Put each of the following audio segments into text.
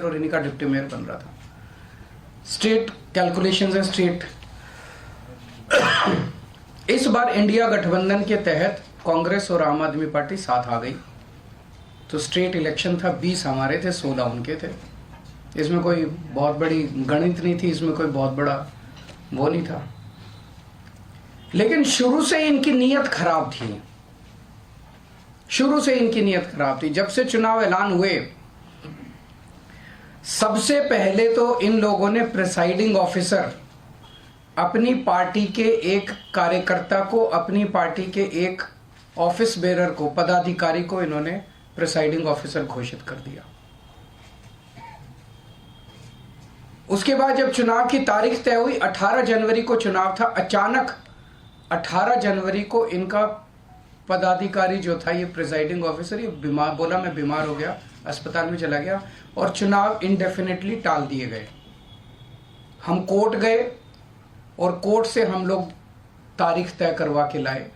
और इन्हीं का डिप्टी मेयर बन रहा था। स्टेट कैलकुलेशंस है स्टेट। इस बार इंडिया गठबंधन के तहत कांग्रेस और आम आदमी पार्टी साथ आ गई, तो स्टेट इलेक्शन था, 20 हमारे थे, 16 उनके थे। इसमें कोई बहुत बड़ी गणित नहीं थी, इसमें कोई बहुत बड़ा वो नहीं था। लेकिन शुरू से इनकी नीयत खराब थी, शुरू से इनकी नीयत खराब थी। जब से चुनाव ऐलान हुए, सबसे पहले तो इन लोगों ने प्रिसाइडिंग ऑफिसर, अपनी पार्टी के एक कार्यकर्ता को, अपनी पार्टी के एक ऑफिस बेरर को, पदाधिकारी को इन्होंने प्रिसाइडिंग ऑफिसर घोषित कर दिया। उसके बाद जब चुनाव की तारीख तय हुई, 18 जनवरी को चुनाव था, अचानक 18 जनवरी को इनका पदाधिकारी जो था, ये प्रिसाइडिंग ऑफिसर, ये बीमार, बोला मैं बीमार हो गया, अस्पताल में चला गया और चुनाव इंडेफिनेटली टाल दिए गए। हम कोर्ट गए और कोर्ट से हम लोग तारीख तय करवा के लाए।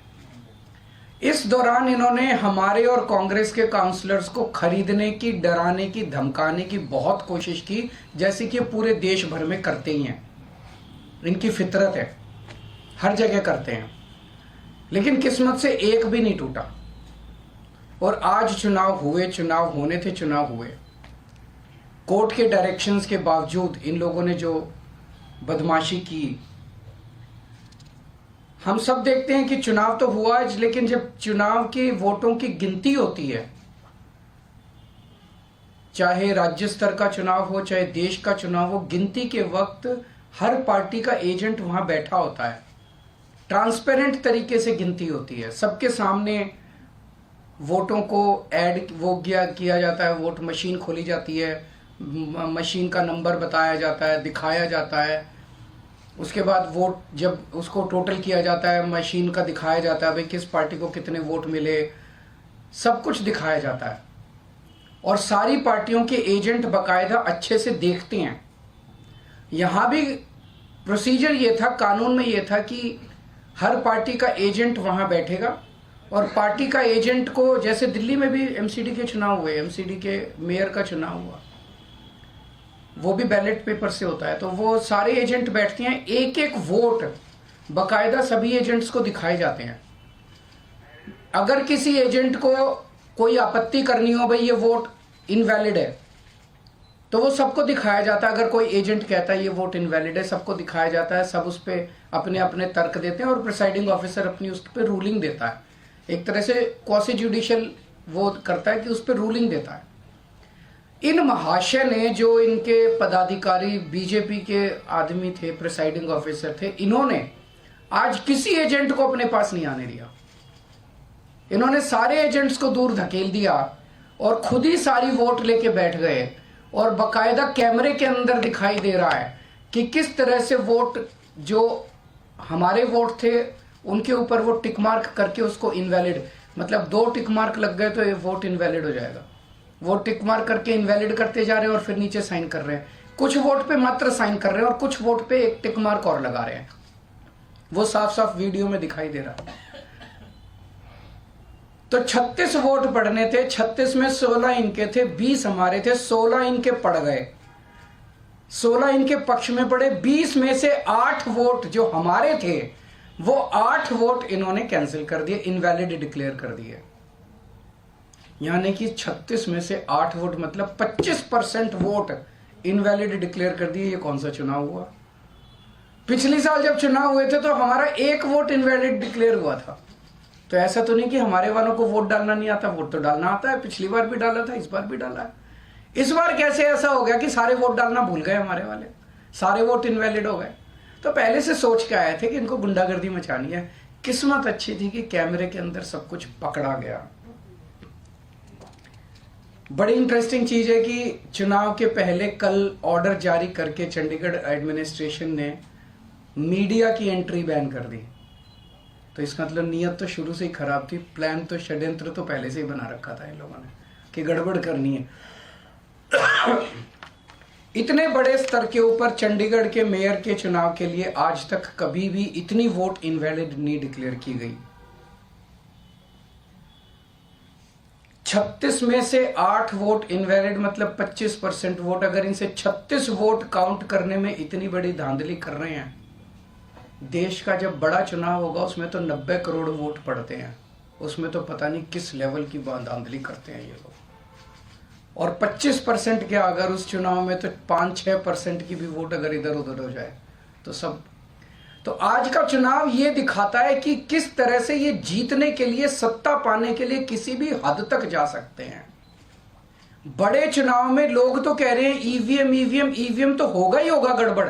इस दौरान इन्होंने हमारे और कांग्रेस के काउंसलर्स को खरीदने की, डराने की, धमकाने की बहुत कोशिश की, जैसे कि पूरे देश भर में करते ही हैं। इनकी फितरत है, हर जगह करते हैं। लेकिन किस्मत से एक भी नहीं टूटा और आज चुनाव हुए, चुनाव होने थे, चुनाव हुए। कोर्ट के डायरेक्शंस के बावजूद इन लोगों ने जो बदमाशी की, हम सब देखते हैं कि चुनाव तो हुआ, लेकिन जब चुनाव के वोटों की गिनती होती है, चाहे राज्य स्तर का चुनाव हो, चाहे देश का चुनाव हो, गिनती के वक्त हर पार्टी का एजेंट वहां बैठा होता है। ट्रांसपेरेंट तरीके से गिनती होती है, सबके सामने वोटों को ऐड वो किया जाता है, वोट मशीन खोली जाती है, मशीन का नंबर बताया जाता है, दिखाया जाता है। उसके बाद वोट जब उसको टोटल किया जाता है, मशीन का दिखाया जाता है भाई किस पार्टी को कितने वोट मिले, सब कुछ दिखाया जाता है। और सारी पार्टियों के एजेंट बाकायदा अच्छे से देखते हैं। यहाँ भी प्रोसीजर ये था, कानून में ये था कि हर पार्टी का एजेंट वहाँ बैठेगा और पार्टी का एजेंट को, जैसे दिल्ली में भी एमसीडी के चुनाव हुए, एमसीडी के मेयर का चुनाव हुआ, वो भी बैलेट पेपर से होता है, तो वो सारे एजेंट बैठते हैं, एक एक वोट बकायदा सभी एजेंट्स को दिखाए जाते हैं। अगर किसी एजेंट को कोई आपत्ति करनी हो, भाई ये वोट इनवैलिड है, तो वो सबको दिखाया जाता है। अगर कोई एजेंट कहता है ये वोट इनवैलिड है, सबको दिखाया जाता है, सब उस पर अपने अपने तर्क देते हैं और प्रिसाइडिंग ऑफिसर अपनी उस पर रूलिंग देता है। एक तरह से क्वासी जुडिशियल वो करता है कि उस पर रूलिंग देता है। इन महाशय ने, जो इनके पदाधिकारी बीजेपी के आदमी थे, प्रिसाइडिंग ऑफिसर थे, इन्होंने आज किसी एजेंट को अपने पास नहीं आने दिया। इन्होंने सारे एजेंट्स को दूर धकेल दिया और खुद ही सारी वोट लेके बैठ गए और बकायदा कैमरे के अंदर दिखाई दे रहा है कि किस तरह से वोट, जो हमारे वोट थे उनके ऊपर वो टिक मार्क करके उसको इनवैलिड, मतलब 2 टिक मार्क लग गए तो ये वोट इनवैलिड हो जाएगा। वो टिक मार्क करके इनवैलिड करते जा रहे हैं और फिर नीचे साइन कर रहे हैं। कुछ वोट पे मात्र साइन कर रहे हैं और कुछ वोट पे एक टिक मार्क और लगा रहे हैं। वो साफ साफ वीडियो में दिखाई दे रहा है। तो 36 वोट पड़ने थे, 36 में 16 इनके थे, 20 हमारे थे, 16 इनके पड़ गए, 16 इनके पक्ष में पड़े। 20 में से 8 वोट जो हमारे थे, वो 8 वोट इन्होंने कैंसिल कर दिए, इनवैलिड डिक्लेयर कर दिए। यानी कि 36 में से 8 वोट, मतलब 25% वोट इनवैलिड डिक्लेयर कर दिए। ये कौन सा चुनाव हुआ? पिछले साल जब चुनाव हुए थे तो हमारा 1 वोट इनवैलिड डिक्लेयर हुआ था। तो ऐसा तो नहीं कि हमारे वालों को वोट डालना नहीं आता, वोट तो डालना आता है। पिछली बार भी डाला था, इस बार भी डाला है। इस बार कैसे ऐसा हो गया कि सारे वोट डालना भूल गए हमारे वाले, सारे वोट इनवैलिड हो गए? तो पहले से सोच के आए थे कि इनको गुंडागर्दी मचानी है। किस्मत अच्छी थी कि कैमरे के अंदर सब कुछ पकड़ा गया। बड़ी इंटरेस्टिंग चीज है कि चुनाव के पहले कल ऑर्डर जारी करके चंडीगढ़ एडमिनिस्ट्रेशन ने मीडिया की एंट्री बैन कर दी। तो इसका मतलब नीयत तो शुरू से ही खराब थी, प्लान तो, षड्यंत्र तो पहले से ही बना रखा था इन लोगों ने कि गड़बड़ करनी है। इतने बड़े स्तर के ऊपर चंडीगढ़ के मेयर के चुनाव के लिए आज तक कभी भी इतनी वोट इनवैलिड नहीं डिक्लेयर की गई। 36 में से 8 वोट इनवैलिड, मतलब 25% वोट। अगर इनसे 36 वोट काउंट करने में इतनी बड़ी धांधली कर रहे हैं, देश का जब बड़ा चुनाव होगा उसमें तो 90 करोड़ वोट पड़ते हैं, उसमें तो पता नहीं किस लेवल की धांधली करते हैं ये लोग। और 25% क्या, अगर उस चुनाव में तो 5-6% की भी वोट अगर इधर उधर हो जाए तो सब। तो आज का चुनाव ये दिखाता है कि किस तरह से ये जीतने के लिए, सत्ता पाने के लिए किसी भी हद तक जा सकते हैं। बड़े चुनाव में लोग तो कह रहे हैं ईवीएम तो होगा ही होगा गड़बड़।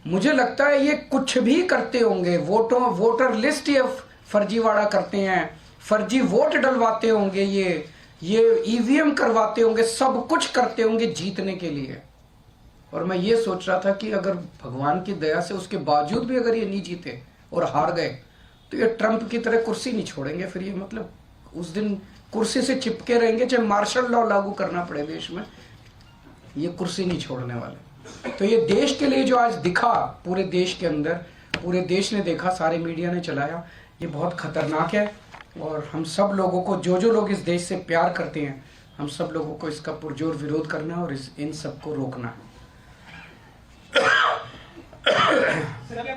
मुझे लगता है ये कुछ भी करते होंगे, वोटर लिस्ट ये फर्जीवाड़ा करते हैं, फर्जी वोट डलवाते होंगे, ये ईवीएम करवाते होंगे, सब कुछ करते होंगे जीतने के लिए। और मैं ये सोच रहा था कि अगर भगवान की दया से उसके बावजूद भी अगर ये नहीं जीते और हार गए तो ये ट्रंप की तरह कुर्सी नहीं छोड़ेंगे। फिर ये मतलब उस दिन कुर्सी से चिपके रहेंगे, चाहे मार्शल लॉ लागू करना पड़े देश में, ये कुर्सी नहीं छोड़ने वाले। तो ये देश के लिए जो आज दिखा, पूरे देश के अंदर, पूरे देश ने देखा, सारे मीडिया ने चलाया, ये बहुत खतरनाक है। और हम सब लोगों को, जो लोग इस देश से प्यार करते हैं, हम सब लोगों को इसका पुरजोर विरोध करना है और इन सबको रोकना है।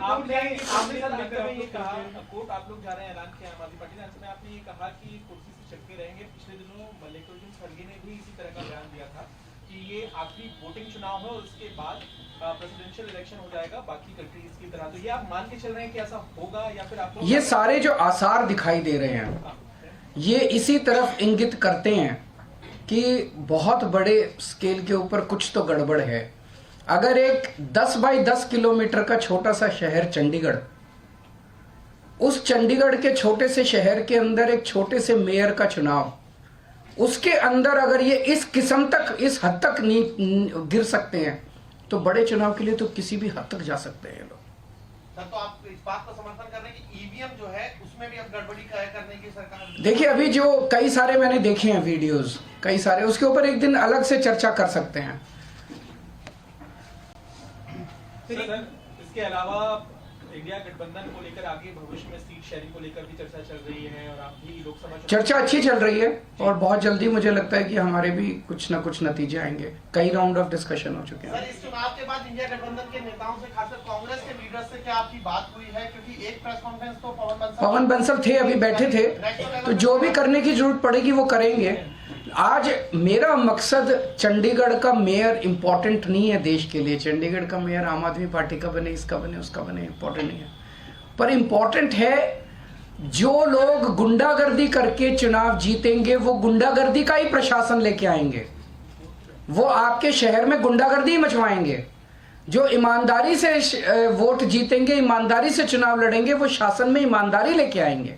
आपने ये कहा, कोर्ट आप लोग जा रहे हैं, ऐलान किया आम आदमी पार्टी ने, अंत में आपने ये कहा कि कुर्सी से चिपके रहेंगे। पिछले दिनों मल्लिकार्जुन खड़गे ने भी इसी तरह का बयान दिया था कि ये आखिरी वोटिंग चुनाव है और उसके बाद प्रेसिडेंशियल इलेक्शन हो जाएगा बाकी कंट्रीज की तरह। तो ये आप मान के चल रहे हैं कि ऐसा होगा, या फिर आप ये सारे जो आसार दिखाई दे रहे हैं ये इसी तरफ इंगित करते हैं कि बहुत बड़े स्केल के ऊपर कुछ तो गड़बड़ है। अगर एक 10 बाई 10 किलोमीटर का छोटा सा शहर चंडीगढ़, उस चंडीगढ़ के छोटे से शहर के अंदर एक छोटे से मेयर का चुनाव, उसके अंदर अगर ये इस किस्म तक, इस हद तक नहीं गिर सकते हैं, तो बड़े चुनाव के लिए तो किसी भी हद तक जा सकते हैं लोग। तो आप इस बात का समर्थन कर रहे हैं कि ईवीएम जो है उसमें भी अब गड़बड़ी करने की सरकार। देखिए, अभी जो कई सारे मैंने देखे हैं वीडियोस, कई सारे, उसके ऊपर एक दिन अलग से चर्चा कर सकते हैं। इसके अलावा इंडिया गठबंधन को लेकर आगे भविष्य में सीट शेयरिंग को लेकर भी चर्चा चल रही है, और आप भी लोकसभा चर्चा अच्छी चल रही है और बहुत जल्दी मुझे लगता है कि हमारे भी कुछ ना कुछ नतीजे आएंगे। कई राउंड ऑफ डिस्कशन हो चुके हैं। सर, इस चुनाव के बाद इंडिया गठबंधन के नेताओं से, खासकर कांग्रेस के लीडर से क्या आपकी बात हुई है? क्योंकि एक प्रेस कॉन्फ्रेंस तो पवन बंसल थे, अभी बैठे थे, तो जो भी करने की जरूरत पड़ेगी वो करेंगे। आज मेरा मकसद चंडीगढ़ का मेयर इंपॉर्टेंट नहीं है देश के लिए। चंडीगढ़ का मेयर आम आदमी पार्टी का बने, इसका बने, उसका बने, इंपॉर्टेंट नहीं है। पर इंपॉर्टेंट है जो लोग गुंडागर्दी करके चुनाव जीतेंगे, वो गुंडागर्दी का ही प्रशासन लेके आएंगे, वो आपके शहर में गुंडागर्दी मचवाएंगे। जो ईमानदारी से वोट जीतेंगे, ईमानदारी से चुनाव लड़ेंगे, वो शासन में ईमानदारी लेके आएंगे।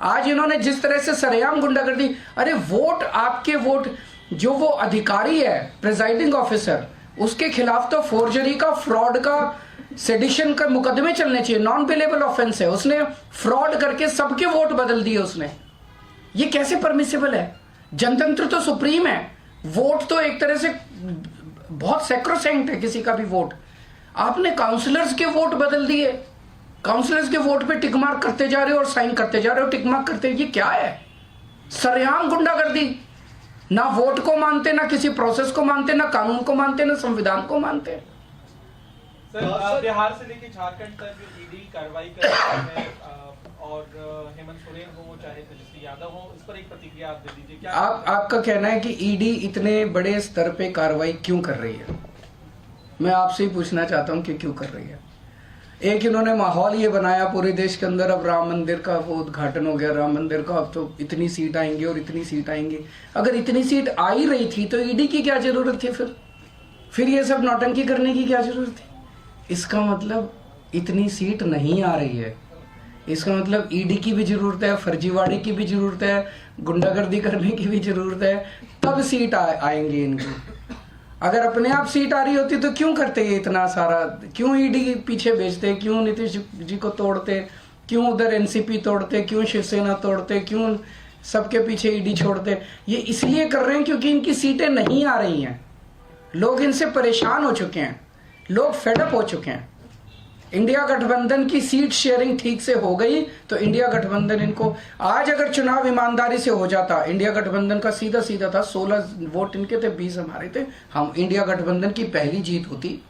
आज इन्होंने जिस तरह से सरेआम गुंडागर्दी, अरे वोट, आपके वोट, जो वो अधिकारी है प्रिजाइडिंग ऑफिसर, उसके खिलाफ तो फोर्जरी का, फ्रॉड का, सेडिशन का मुकदमे चलने चाहिए। नॉन पेलेबल ऑफेंस है, उसने फ्रॉड करके सबके वोट बदल दिए उसने। ये कैसे परमिसिबल है? जनतंत्र तो सुप्रीम है, वोट तो एक तरह से बहुत सैक्रोसैंक्ट है किसी का भी वोट। आपने काउंसलर्स के वोट बदल दिए, काउंसलर्स के वोट पे टिक मार्क करते जा रहे हो और साइन करते जा रहे हो, टिक मार्क करते। ये क्या है? सरेआम गुंडागर्दी। ना वोट को मानते, ना किसी प्रोसेस को मानते, ना कानून को मानते, ना संविधान को मानते। सर, बिहार से लेकर झारखंड तक जो ईडी कार्रवाई कर रही है, और हेमंत सोरेन हो चाहे तेजस्वी यादव हो, इस पर एक प्रतिक्रिया आप दे दीजिए। क्या आपका कहना है कि ईडी इतने बड़े स्तर पे कार्रवाई क्यों कर रही है? मैं आपसे ही पूछना चाहता हूं कि क्यों कर रही है। एक इन्होंने माहौल ये बनाया पूरे देश के अंदर, अब राम मंदिर का वो उद्घाटन हो गया, राम मंदिर का, अब तो इतनी सीट आएंगी और इतनी सीट आएंगी। अगर इतनी सीट आ ही रही थी तो ईडी की क्या जरूरत थी? फिर ये सब नौटंकी करने की क्या जरूरत थी? इसका मतलब इतनी सीट नहीं आ रही है, इसका मतलब ईडी की भी जरूरत है, फर्जीवाड़े की भी जरूरत है, गुंडागर्दी करने की भी जरूरत है, तब सीट आएंगी इनकी। अगर अपने आप सीट आ रही होती तो क्यों करते ये इतना सारा? क्यों ईडी पीछे भेजते? क्यों नीतीश जी को तोड़ते? क्यों उधर एनसीपी तोड़ते? क्यों शिवसेना तोड़ते? क्यों सबके पीछे ईडी छोड़ते? ये इसलिए कर रहे हैं क्योंकि इनकी सीटें नहीं आ रही हैं। लोग इनसे परेशान हो चुके हैं, लोग फेडअप हो चुके हैं। इंडिया गठबंधन की सीट शेयरिंग ठीक से हो गई तो इंडिया गठबंधन इनको, आज अगर चुनाव ईमानदारी से हो जाता, इंडिया गठबंधन का सीधा सीधा था, 16 वोट इनके थे, 20 हमारे थे, हम इंडिया गठबंधन की पहली जीत होती।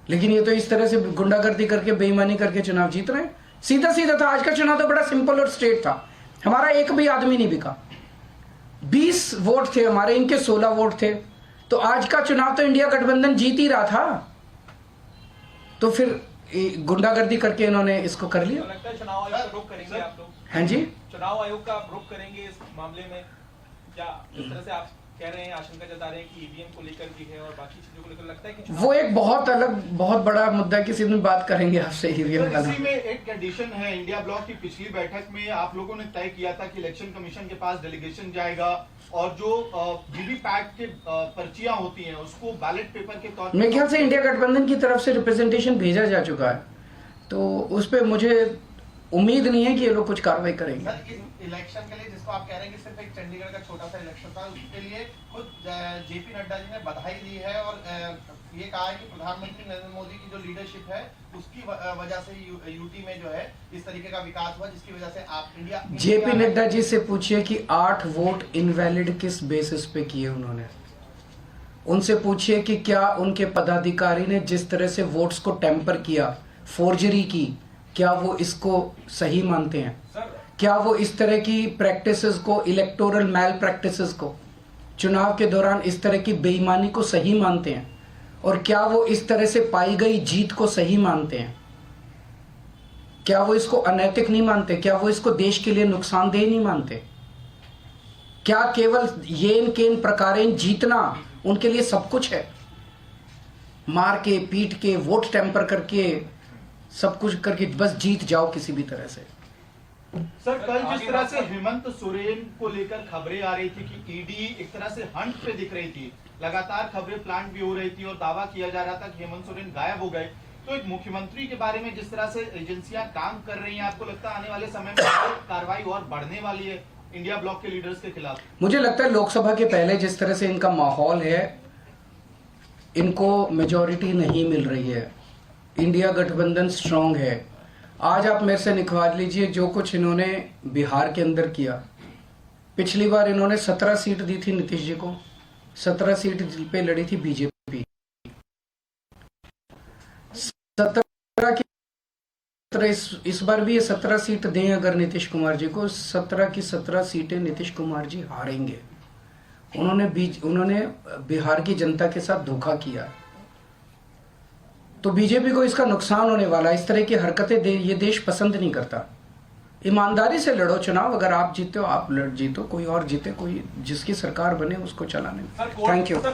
लेकिन ये तो इस तरह से गुंडागर्दी करके बेईमानी करके चुनाव जीत रहे हैं। सीधा सीधा था। आज का चुनाव तो बड़ा सिंपल और स्ट्रेट था। हमारा एक भी आदमी नहीं बिका, 20 वोट थे हमारे, इनके 16 वोट थे। तो आज का चुनाव तो इंडिया गठबंधन जीत ही रहा था। तो फिर गुंडागर्दी करके इन्होंने इसको कर लिया। तो लगता है चुनाव आयोग का रुख करेंगे आप लोग? हाँ जी, चुनाव आयोग का रुख करेंगे इस मामले में? क्या जिस तरह से आप कह रहे हैं, आशंका जता रहे हैं कि ईवीएम को लेकर भी है और बाकी चीजों को लेकर, लगता है कि वो एक बहुत अलग बहुत बड़ा मुद्दा है, किसी दिन बात करेंगे आपसे ईवीएम का। इसी में एक कंडीशन है, इंडिया ब्लॉक की पिछली बैठक में आप लोगों ने तय किया था कि इलेक्शन कमीशन के पास डेलीगेशन जाएगा और जो वीवीपैट के पर्चियां होती हैं उसको बैलेट पेपर के तौर पर, मेरे ख्याल से इंडिया गठबंधन की तरफ से रिप्रेजेंटेशन भेजा जा चुका है, तो उस पर मुझे उम्मीद नहीं है कि ये लोग कुछ कार्रवाई करेंगे। सर, इस इलेक्शन के लिए जिसको आप कह रहे हैं कि सिर्फ एक चंडीगढ़ का छोटा सा इलेक्शन था, उसके लिए खुद जेपी नड्डा जी ने बधाई दी है और ये कहा है कि प्रधानमंत्री नरेंद्र मोदी की जो लीडरशिप है उसकी वजह से यूटी में जो है इस तरीके का विकास हुआ, जिसकी वजह से आप इंडिया जेपी नड्डा जी से पूछिए कि 8 वोट इनवैलिड किस बेसिस पे किए उन्होंने। उनसे पूछिए कि क्या उनके पदाधिकारी ने जिस तरह से वोट्स को टेम्पर किया, फोर्जरी की, क्या वो इसको सही मानते हैं? क्या वो इस तरह की प्रैक्टिसेस को, इलेक्टोरल मैल प्रैक्टिसेस को, चुनाव के दौरान इस तरह की बेईमानी को सही मानते हैं? और क्या वो इस तरह से पाई गई जीत को सही मानते हैं? क्या वो इसको अनैतिक नहीं मानते? क्या वो इसको देश के लिए नुकसानदेह नहीं मानते? क्या केवल येन केन प्रकारेण जीतना उनके लिए सब कुछ है? मार के, पीट के, वोट टेम्पर करके, सब कुछ करके बस जीत जाओ किसी भी तरह से। सर कल जिस तरह से हेमंत सोरेन को लेकर खबरें आ रही थी कि ईडी एक तरह से हंट पे दिख रही थी, लगातार खबरें प्लांट भी हो रही थी और दावा किया जा रहा था कि हेमंत सोरेन गायब हो गए, तो एक मुख्यमंत्री के बारे में जिस तरह से एजेंसियां काम कर रही हैं, आपको लगता है आने वाले समय में कार्रवाई और बढ़ने वाली है इंडिया ब्लॉक के लीडर्स के खिलाफ? मुझे लगता है लोकसभा के पहले जिस तरह से इनका माहौल है, इनको मेजॉरिटी नहीं मिल रही है। इंडिया गठबंधन स्ट्रांग है। आज आप मेरे से निकलवा लीजिए जो कुछ इन्होंने बिहार के अंदर किया। पिछली बार इन्होंने 17 सीट दी थी नीतीश जी को, 17 सीट पे लड़ी थी बीजेपी। 17 की इस बार भी ये 17 सीट दें अगर नीतीश कुमार जी को, 17 की 17 सीटें नीतीश कुमार जी हारेंगे। उन्होंने बिहार की जनता के साथ धोखा किया, तो बीजेपी को इसका नुकसान होने वाला। इस तरह की हरकतें ये देश पसंद नहीं करता। ईमानदारी से लड़ो चुनाव, अगर आप जीते हो आप जीतो, कोई और जीते, कोई जिसकी सरकार बने उसको चलाने। Thank you.